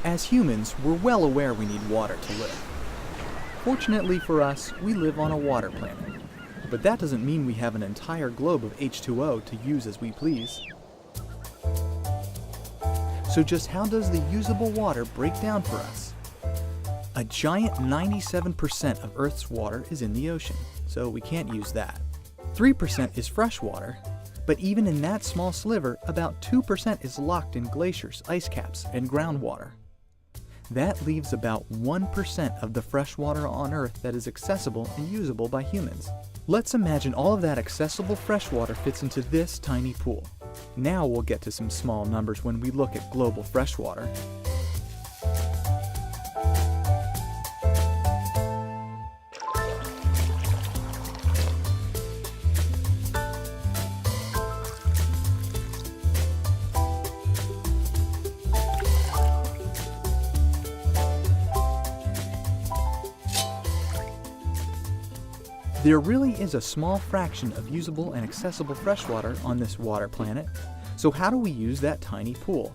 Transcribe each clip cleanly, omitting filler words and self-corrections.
As humans, we're well aware we need water to live. Fortunately for us, we live on a water planet. But that doesn't mean we have an entire globe of H2O to use as we please. So just how does the usable water break down for us? A giant 97% of Earth's water is in the ocean, so we can't use that. 3% is fresh water, but even in that small sliver, about 2% is locked in glaciers, ice caps, and groundwater. That leaves about 1% of the fresh water on Earth that is accessible and usable by humans. Let's imagine all of that accessible fresh water fits into this tiny pool. Now we'll get to some small numbers when we look at global freshwater. There really is a small fraction of usable and accessible freshwater on this water planet, so how do we use that tiny pool?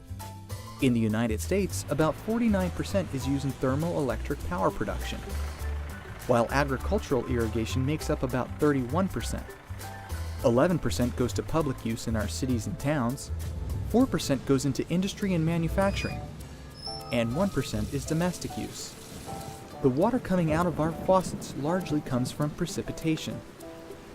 In the United States, about 49% is used in thermoelectric power production, while agricultural irrigation makes up about 31%. 11% goes to public use in our cities and towns, 4% goes into industry and manufacturing, and 1% is domestic use. The water coming out of our faucets largely comes from precipitation.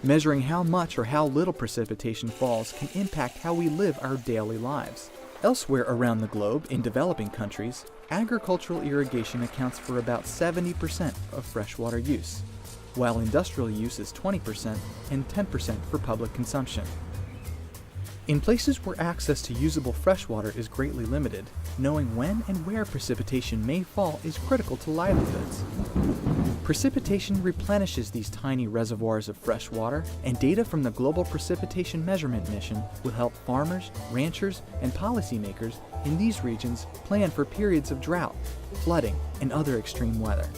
Measuring how much or how little precipitation falls can impact how we live our daily lives. Elsewhere around the globe, in developing countries, agricultural irrigation accounts for about 70% of freshwater use, while industrial use is 20% and 10% for public consumption. In places where access to usable freshwater is greatly limited, knowing when and where precipitation may fall is critical to livelihoods. Precipitation replenishes these tiny reservoirs of fresh water, and data from the Global Precipitation Measurement Mission will help farmers, ranchers, and policymakers in these regions plan for periods of drought, flooding, and other extreme weather.